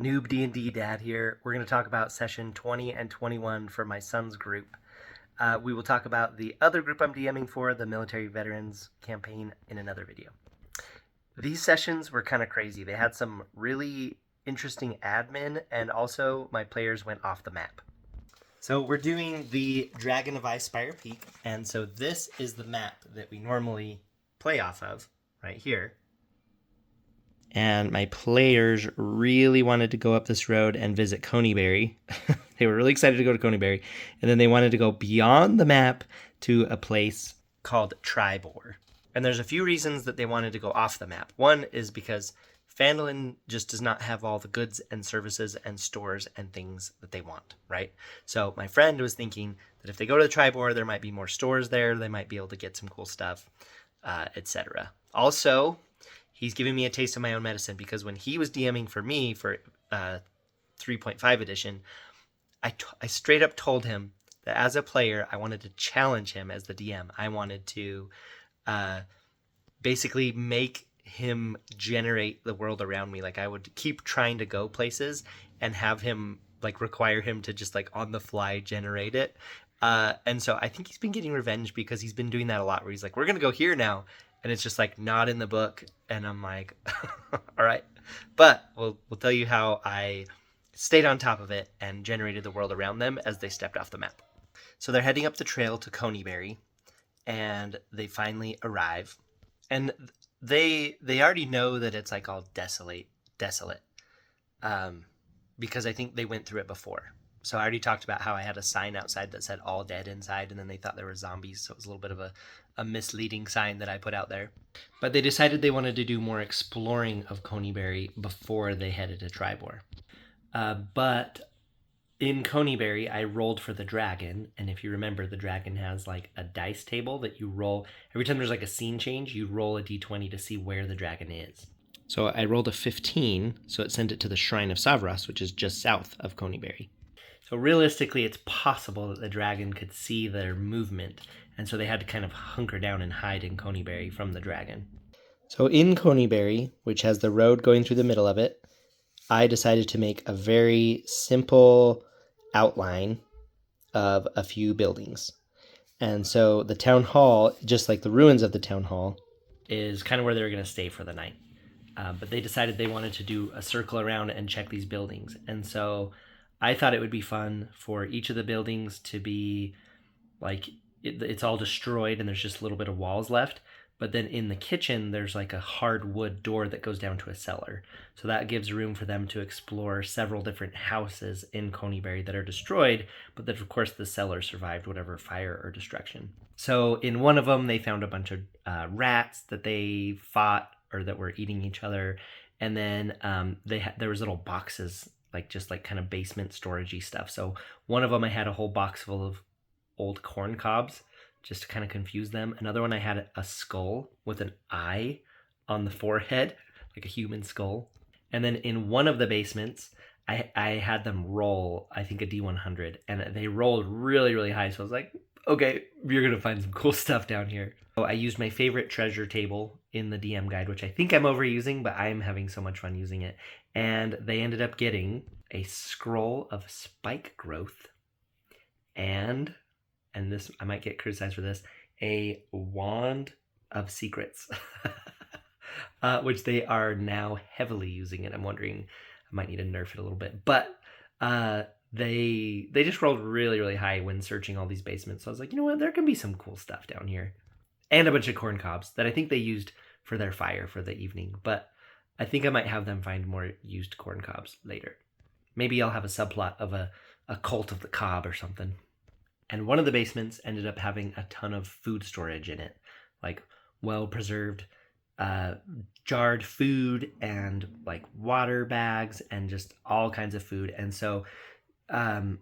Noob D&D Dad here. We're going to talk about session 20 and 21 for my son's group. We will talk about the other group I'm DMing for, the Military Veterans campaign, in another video. These sessions were kind of crazy. They had some really interesting admin, and also my players went off the map. So we're doing the Dragon of Icespire Peak, and so this is the map that we normally play off of, right here. And my players really wanted to go up this road and visit Cony Berry. They were really excited to go to Cony Berry. And then they wanted to go beyond the map to a place called Tribor. And there's a few reasons that they wanted to go off the map. One is because Phandalin just does not have all the goods and services and stores and things that they want, right? So my friend was thinking that if they go to the Tribor, there might be more stores there. They might be able to get some cool stuff, etc. Also, he's giving me a taste of my own medicine because when he was DMing for me for 3.5 edition, I straight up told him that as a player, I wanted to challenge him as the DM. I wanted to basically make him generate the world around me. Like I would keep trying to go places and have him require him to just on the fly generate it. And so I think he's been getting revenge because he's been doing that a lot where he's like, we're going to go here now. And it's just not in the book. And I'm like, all right. But we'll tell you how I stayed on top of it and generated the world around them as they stepped off the map. So they're heading up the trail to Cony Berry, and they finally arrive. And they already know that it's all desolate, because I think they went through it before. So I already talked about how I had a sign outside that said all dead inside, and then they thought there were zombies, so it was a little bit of a misleading sign that I put out there. But they decided they wanted to do more exploring of Cony Berry before they headed to Tribor. But in Cony Berry, I rolled for the dragon, and if you remember, the dragon has a dice table that you roll. Every time there's a scene change, you roll a d20 to see where the dragon is. So I rolled a 15, so it sent it to the Shrine of Savras, which is just south of Cony Berry. So realistically, it's possible that the dragon could see their movement, and so they had to kind of hunker down and hide in Cony Berry from the dragon. So in Cony Berry, which has the road going through the middle of it, I decided to make a very simple outline of a few buildings. And so the town hall, just like the ruins of the town hall, is kind of where they were going to stay for the night. But they decided they wanted to do a circle around and check these buildings. And so I thought it would be fun for each of the buildings to be it's all destroyed and there's just a little bit of walls left. But then in the kitchen, there's a hard wood door that goes down to a cellar. So that gives room for them to explore several different houses in Cony Berry that are destroyed, but that of course the cellar survived whatever fire or destruction. So in one of them, they found a bunch of rats that they fought or that were eating each other. And then there was little boxes, kind of basement storagey stuff. So one of them I had a whole box full of old corn cobs just to kind of confuse them. Another one I had a skull with an eye on the forehead, like a human skull. And then in one of the basements, I had them roll, I think a D100, and they rolled really, really high. So I was like, okay, you're going to find some cool stuff down here. So I used my favorite treasure table in the DM guide, which I think I'm overusing, but I'm having so much fun using it. And they ended up getting a scroll of spike growth and this, I might get criticized for this, a wand of secrets, which they are now heavily using it. I'm wondering, I might need to nerf it a little bit, but they just rolled really, really high when searching all these basements. So I was like, you know what, there can be some cool stuff down here. And a bunch of corn cobs that I think they used for their fire for the evening, but I think I might have them find more used corn cobs later. Maybe I'll have a subplot of a cult of the cob or something. And one of the basements ended up having a ton of food storage in it, well-preserved jarred food and water bags and just all kinds of food. And so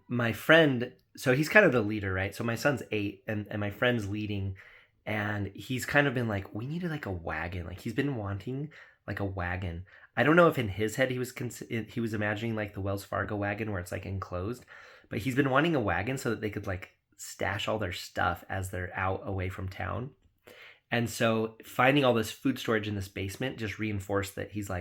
my friend, so he's kind of the leader, right? So my son's 8 and my friend's leading, and he's kind of been we needed a wagon. He's been wanting a wagon. I don't know if in his head he was imagining the Wells Fargo wagon where it's enclosed, but he's been wanting a wagon so that they could stash all their stuff as they're out away from town. And so finding all this food storage in this basement just reinforced that he's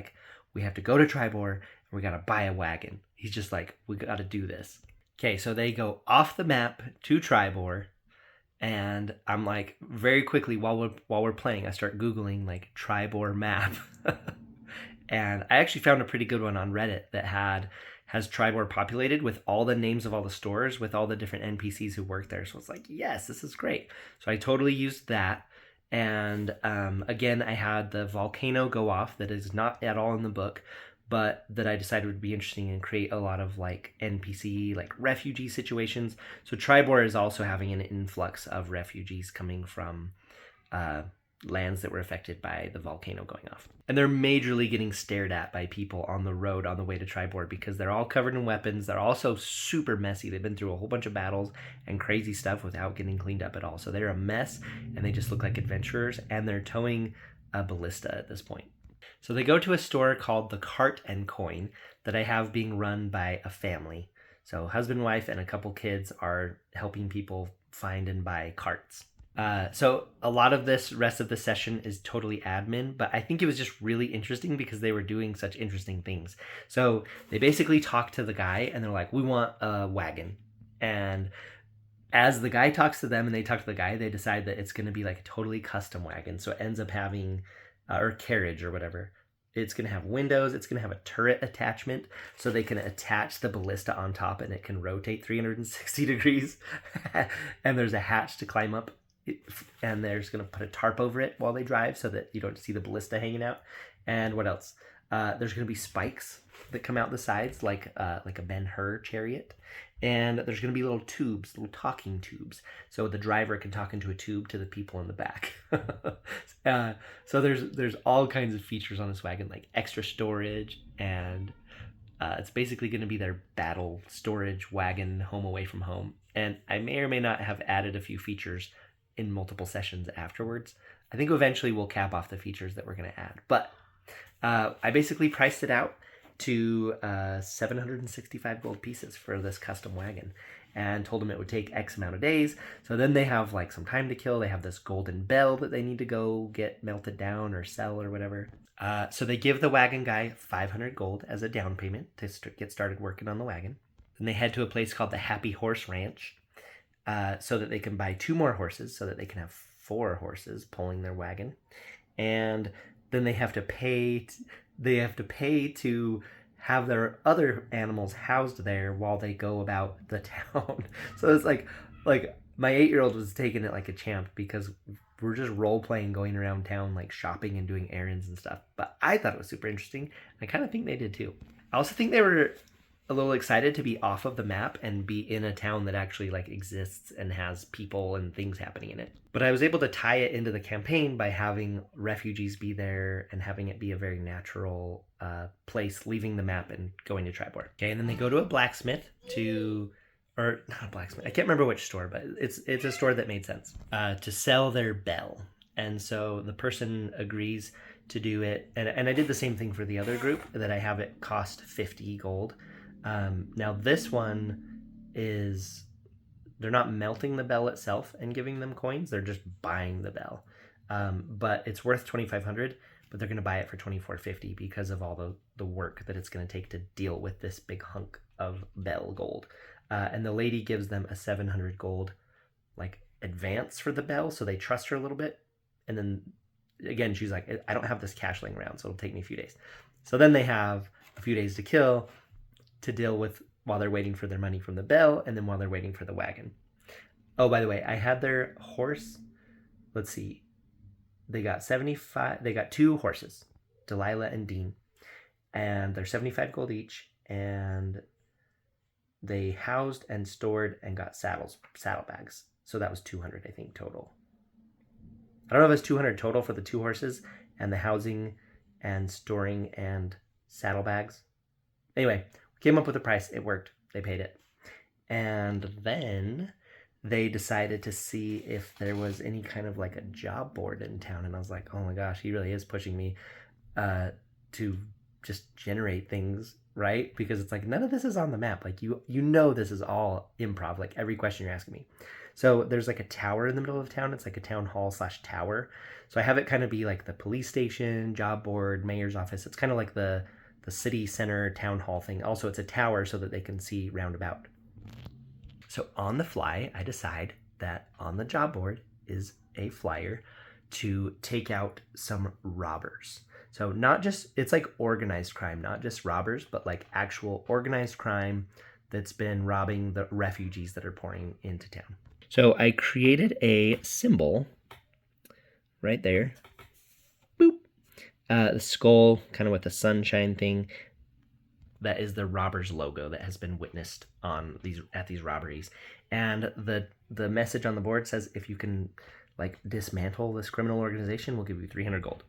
we have to go to Tribor, and We got to buy a wagon. He's just like, we got to do this. Okay, so they go off the map to Tribor, and I'm like, very quickly while we're playing, I start Googling like Tribor map. And I actually found a pretty good one on Reddit that has Tribor populated with all the names of all the stores with all the different NPCs who work there. So it's like, yes, this is great. So I totally used that. And again, I had the volcano go off that is not at all in the book, but that I decided would be interesting and create a lot of like NPC, like refugee situations. So Tribor is also having an influx of refugees coming from lands that were affected by the volcano going off. And they're majorly getting stared at by people on the road on the way to Tribor because they're all covered in weapons. They're also super messy. They've been through a whole bunch of battles and crazy stuff without getting cleaned up at all. So they're a mess, and they just look like adventurers, and they're towing a ballista at this point. So they go to a store called the Cart and Coin that I have being run by a family. So husband, wife, and a couple kids are helping people find and buy carts. So a lot of this rest of the session is totally admin, but I think it was just really interesting because they were doing such interesting things. So they basically talk to the guy and they're like, we want a wagon. And as the guy talks to them and they talk to the guy, they decide that it's going to be like a totally custom wagon. So it ends up having, or carriage or whatever. It's going to have windows. It's going to have a turret attachment so they can attach the ballista on top and it can rotate 360 degrees. And there's a hatch to climb up. And they're just going to put a tarp over it while they drive so that you don't see the ballista hanging out. And what else? There's going to be spikes that come out the sides like a Ben-Hur chariot. And there's going to be little tubes, little talking tubes. So the driver can talk into a tube to the people in the back. So there's all kinds of features on this wagon, like extra storage. And it's basically going to be their battle storage wagon home away from home. And I may or may not have added a few features in multiple sessions afterwards. I think eventually we'll cap off the features that we're going to add. But I basically priced it out to 765 gold pieces for this custom wagon and told them it would take X amount of days. So then they have like some time to kill. They have this golden bell that they need to go get melted down or sell or whatever. So they give the wagon guy 500 gold as a down payment to get started working on the wagon. Then they head to a place called the Happy Horse Ranch. So that they can buy 2 more horses so that they can have 4 horses pulling their wagon. And then they have to pay to have their other animals housed there while they go about the town. So it's like my 8-year-old was taking it like a champ because we're just role-playing going around town, like shopping and doing errands and stuff. But I thought it was super interesting. I kind of think they did too. I also think they were a little excited to be off of the map and be in a town that actually like exists and has people and things happening in it. But I was able to tie it into the campaign by having refugees be there and having it be a very natural place, leaving the map and going to Tribor. Okay, and then they go to a blacksmith or not a blacksmith. I can't remember which store, but it's a store that made sense to sell their bell. And so the person agrees to do it. And I did the same thing for the other group that I have it cost 50 gold. Now this one is, they're not melting the bell itself and giving them coins. They're just buying the bell. But it's worth 2,500, but they're going to buy it for 2,450 because of all the work that it's going to take to deal with this big hunk of bell gold. And the lady gives them a 700 gold, like advance for the bell. So they trust her a little bit. And then again, she's like, I don't have this cash laying around, so it'll take me a few days. So then they have a few days to kill to deal with while they're waiting for their money from the bell and then while they're waiting for the wagon. Oh, by the way, I had their horse. Let's see. They got 2 horses, Delilah and Dean, and they're 75 gold each, and they housed and stored and got saddlebags. So that was 200, I think, total. I don't know if it's 200 total for the 2 horses and the housing and storing and saddlebags. Anyway, came up with a price. It worked. They paid it. And then they decided to see if there was any kind of like a job board in town. And I was like, oh my gosh, he really is pushing me to just generate things, right? Because it's like, none of this is on the map. Like you know this is all improv, like every question you're asking me. So there's like a tower in the middle of town. It's like a town hall / tower. So I have it kind of be like the police station, job board, mayor's office. It's kind of like the city center town hall thing. Also, it's a tower so that they can see roundabout. So on the fly, I decide that on the job board is a flyer to take out some robbers. So not just, it's like organized crime, not just robbers, but like actual organized crime that's been robbing the refugees that are pouring into town. So I created a symbol right there. Boop. The skull, kind of with the sunshine thing. That is the robber's logo that has been witnessed on these robberies. And the message on the board says, if you can like dismantle this criminal organization, we'll give you 300 gold.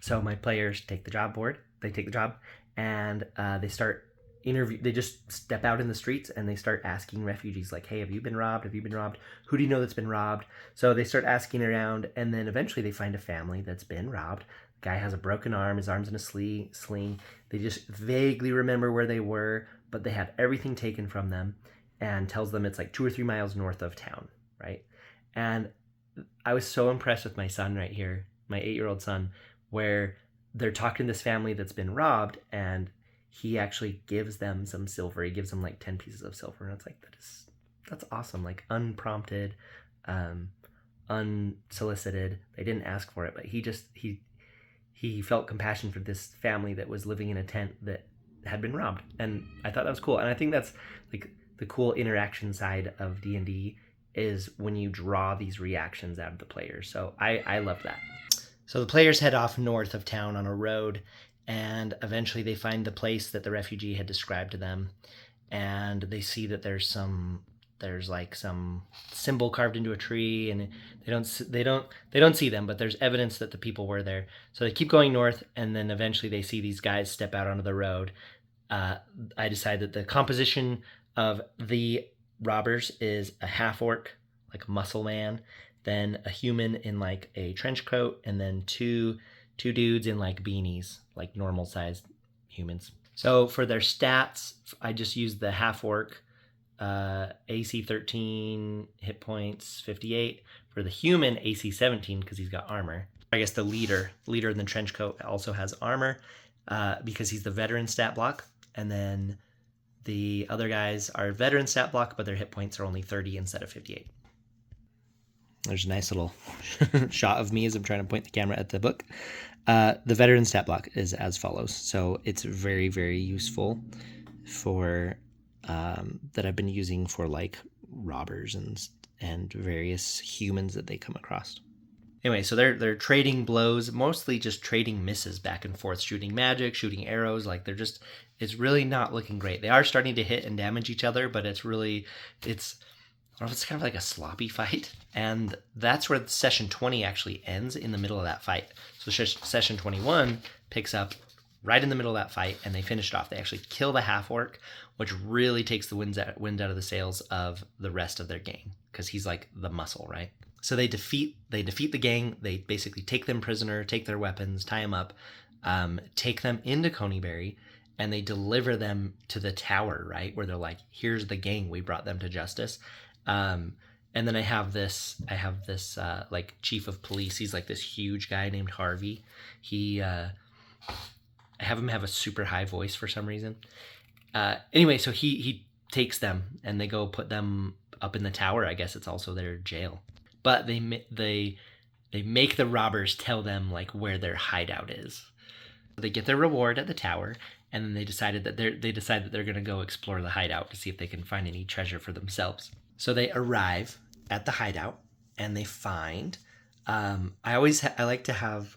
So my players take the job board, they take the job, and they start they just step out in the streets and they start asking refugees like, hey, have you been robbed? Have you been robbed? Who do you know that's been robbed? So they start asking around, and then eventually they find a family that's been robbed. The guy has a broken arm, his arm's in a sling. They just vaguely remember where they were, but they had everything taken from them, and tells them it's like 2 or 3 miles north of town, right? And I was so impressed with my son right here, my 8-year-old son, where they're talking to this family that's been robbed, and he actually gives them some silver. He gives them like 10 pieces of silver, and it's like, that's awesome. Like unprompted, unsolicited. They didn't ask for it, but he felt compassion for this family that was living in a tent that had been robbed, and I thought that was cool. And I think that's like the cool interaction side of D&D is when you draw these reactions out of the players. So I love that. So the players head off north of town on a road, and eventually they find the place that the refugee had described to them, and they see that there's like some symbol carved into a tree, and they don't see them, but there's evidence that the people were there. So they keep going north, and then eventually they see these guys step out onto the road. I decide that the composition of the robbers is a half orc, like a muscle man, then a human in like a trench coat, and then two dudes in like beanies, like normal sized humans. So for their stats, I just used the half orc, AC 13, hit points 58. For the human, AC 17 because he's got armor. I guess the leader in the trench coat also has armor because he's the veteran stat block. And then the other guys are veteran stat block, but their hit points are only 30 instead of 58. There's a nice little shot of me as I'm trying to point the camera at the book. The veteran stat block is as follows. So it's very, very useful for that I've been using for like robbers and various humans that they come across. Anyway, so they're trading blows, mostly just trading misses back and forth, shooting magic, shooting arrows. Like it's really not looking great. They are starting to hit and damage each other, but it's I don't know if it's kind of like a sloppy fight. And that's where session 20 actually ends, in the middle of that fight. So session 21 picks up right in the middle of that fight, and they finish it off. They actually kill the half orc, which really takes the wind out of the sails of the rest of their gang, because he's like the muscle, right? So they defeat the gang. They basically take them prisoner, take their weapons, tie them up, take them into Cony Berry, and they deliver them to the tower, right? Where they're like, here's the gang, we brought them to justice. And then I have this like chief of police. He's like this huge guy named Harvey. I have him have a super high voice for some reason. Anyway, so he takes them, and they go put them up in the tower. I guess it's also their jail. But they make the robbers tell them like where their hideout is. They get their reward at the tower, and then they decide that they're going to go explore the hideout to see if they can find any treasure for themselves. So they arrive at the hideout, and they find. I like to have,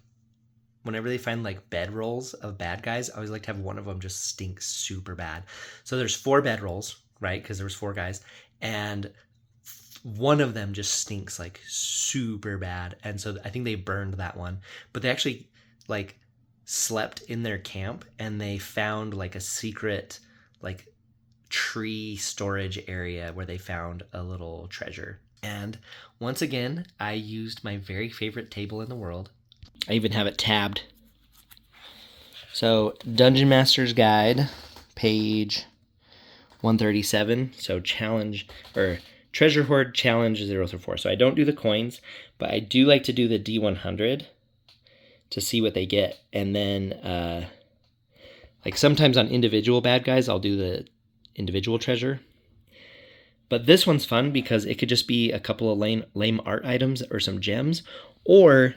whenever they find like bedrolls of bad guys, I always like to have one of them just stink super bad. So there's 4 bedrolls, right? Because there was 4 guys, and one of them just stinks like super bad. And so I think they burned that one, but they actually like slept in their camp, and they found like a secret like tree storage area where they found a little treasure. And once again, I used my very favorite table in the world. I even have it tabbed. So Dungeon Master's Guide, page 137. So challenge, or Treasure Hoard Challenge 0 through 4. So I don't do the coins, but I do like to do the D100 to see what they get. And then Like sometimes on individual bad guys, I'll do the individual treasure. But this one's fun because it could just be a couple of lame art items or some gems, or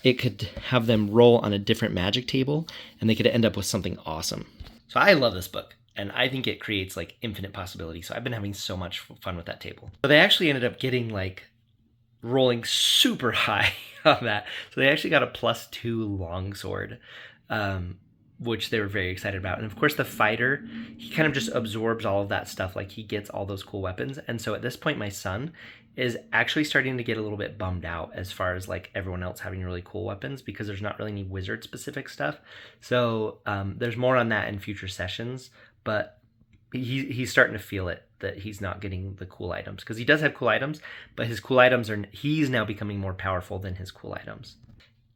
it could have them roll on a different magic table and they could end up with something awesome. So I love this book and I think it creates like infinite possibility. So I've been having so much fun with that table. So they actually ended up getting like rolling super high on that. So they actually got a +2 longsword, which they were very excited about. And of course the fighter, he kind of just absorbs all of that stuff. Like he gets all those cool weapons. And so at this point, my son is actually starting to get a little bit bummed out as far as like everyone else having really cool weapons because there's not really any wizard specific stuff. So there's more on that in future sessions, but he's starting to feel it that he's not getting the cool items because he does have cool items, but his cool items he's now becoming more powerful than his cool items.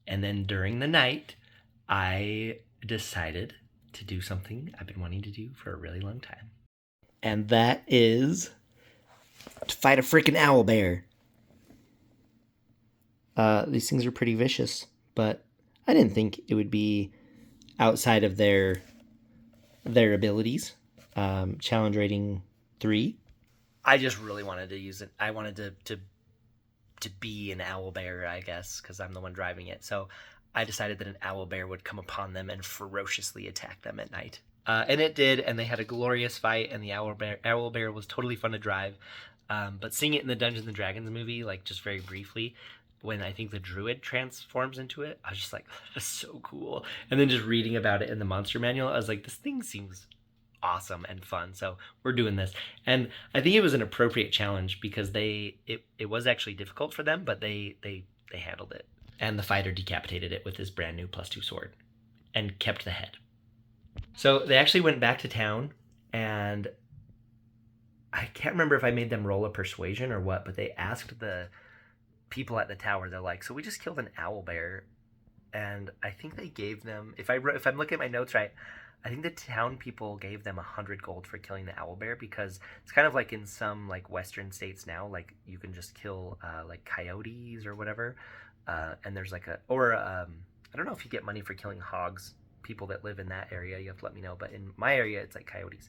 And then during the night, I decided to do something I've been wanting to do for a really long time. And that is to fight a freaking owlbear. These things are pretty vicious, but I didn't think it would be outside of their abilities. Challenge rating 3. I just really wanted to use it. I wanted to be an owlbear, I guess, because I'm the one driving it. So I decided that an owlbear would come upon them and ferociously attack them at night. And it did, and they had a glorious fight, and the owlbear was totally fun to drive. But seeing it in the Dungeons & Dragons movie, like just very briefly, when I think the druid transforms into it, I was just like, that's so cool. And then just reading about it in the monster manual, I was like, this thing seems awesome and fun, so we're doing this. And I think it was an appropriate challenge because it was actually difficult for them, but they handled it. And the fighter decapitated it with his brand new +2 sword and kept the head. So they actually went back to town, and I can't remember if I made them roll a persuasion or what, but they asked the people at the tower, they're like, so we just killed an owlbear, and I think they gave them, if I'm looking at my notes right, I think the town people gave them 100 gold for killing the owlbear, because it's kind of like in some like western states now, like you can just kill like coyotes or whatever, and there's like I don't know if you get money for killing hogs. People that live in that area, you have to let me know, but in my area it's like coyotes.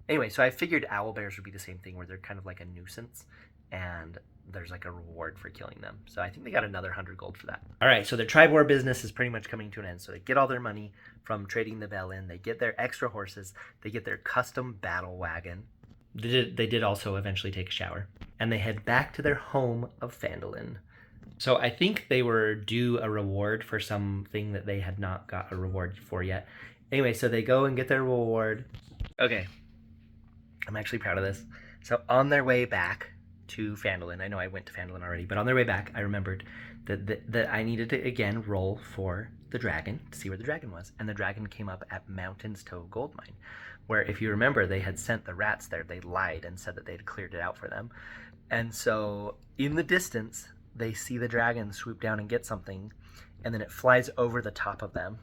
Anyway, so I figured owlbears would be the same thing, where they're kind of like a nuisance and there's like a reward for killing them. So I think they got another 100 gold for that. All right, so their tribor business is pretty much coming to an end. So they get all their money from trading the bell in, they get their extra horses, they get their custom battle wagon. They did also eventually take a shower, and they head back to their home of Phandalin. So I think they were due a reward for something that they had not got a reward for yet. Anyway, so they go and get their reward. Okay, I'm actually proud of this. So on their way back to Phandalin, I know I went to Phandalin already, but on their way back, I remembered that I needed to, again, roll for the dragon to see where the dragon was. And the dragon came up at Mountain's Toe Gold Mine, where, if you remember, they had sent the rats there. They lied and said that they had cleared it out for them. And so in the distance, they see the dragon swoop down and get something, and then it flies over the top of them.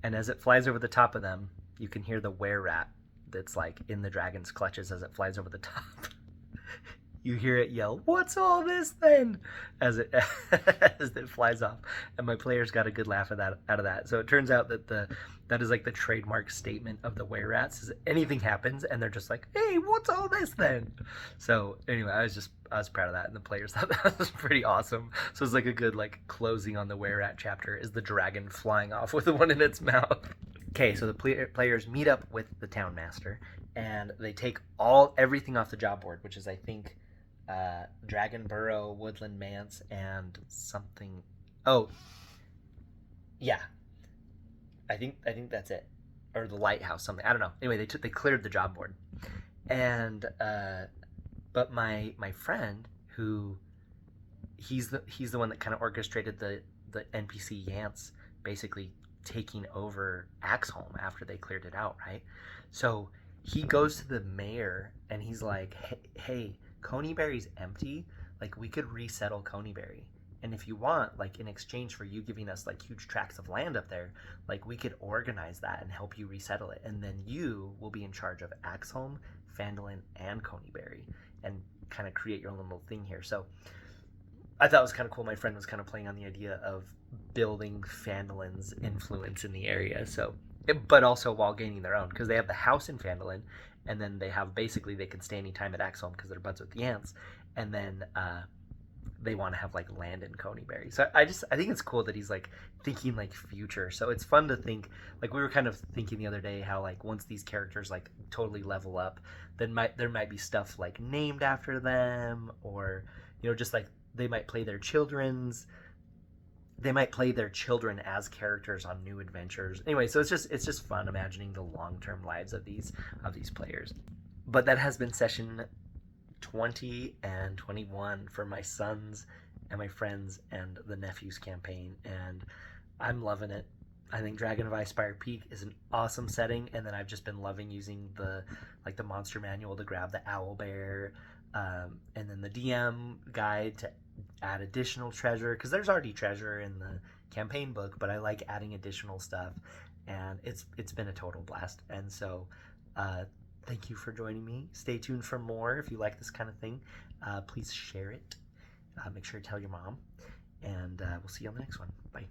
And as it flies over the top of them, you can hear the wererat that's like in the dragon's clutches as it flies over the top. You hear it yell, "What's all this then?" as it flies off. And my players got a good laugh out of that. So it turns out that that is like the trademark statement of the wererats, is anything happens and they're just like, "Hey, what's all this then?" So anyway, I was proud of that, and the players thought that was pretty awesome. So it's like a good like closing on the wererat chapter is the dragon flying off with the one in its mouth. Okay, so the players meet up with the town master, and they take everything off the job board, which is, I think, Dragon Burrow, Woodland Manse, and something. Oh, yeah, I think that's it, or the lighthouse, something. I don't know. Anyway, they cleared the job board, and but my friend, who he's the one that kind of orchestrated the NPC Yance basically taking over Axholm after they cleared it out, right? So he goes to the mayor and he's like, hey, Conyberry's empty. Like, we could resettle Conyberry. And if you want, like, in exchange for you giving us like huge tracts of land up there, like, we could organize that and help you resettle it. And then you will be in charge of Axholm, Phandalin, and Conyberry, and kind of create your own little thing here. So I thought it was kind of cool. My friend was kind of playing on the idea of building Phandalin's influence in the area. So but also while gaining their own, because they have the house in Phandalin, and then they have basically they can stay anytime at Axholm because they're buds with the ants, and then they want to have like land in Cony Berry. So I think it's cool that he's like thinking like future. So it's fun to think, like we were kind of thinking the other day how like once these characters like totally level up, then there might be stuff like named after them, or just like they might play their children as characters on new adventures. Anyway, so it's just fun imagining the long-term lives of these players. But that has been session 20 and 21 for my sons and my friends and the nephews campaign, and I'm loving it. I think Dragon of Icespire Peak is an awesome setting, and then I've just been loving using the monster manual to grab the owlbear, and then the DM guide to add additional treasure, because there's already treasure in the campaign book, but I like adding additional stuff, and it's been a total blast. And so thank you for joining me. Stay tuned for more. If you like this kind of thing, please share it. Make sure to tell your mom, and we'll see you on the next one. Bye.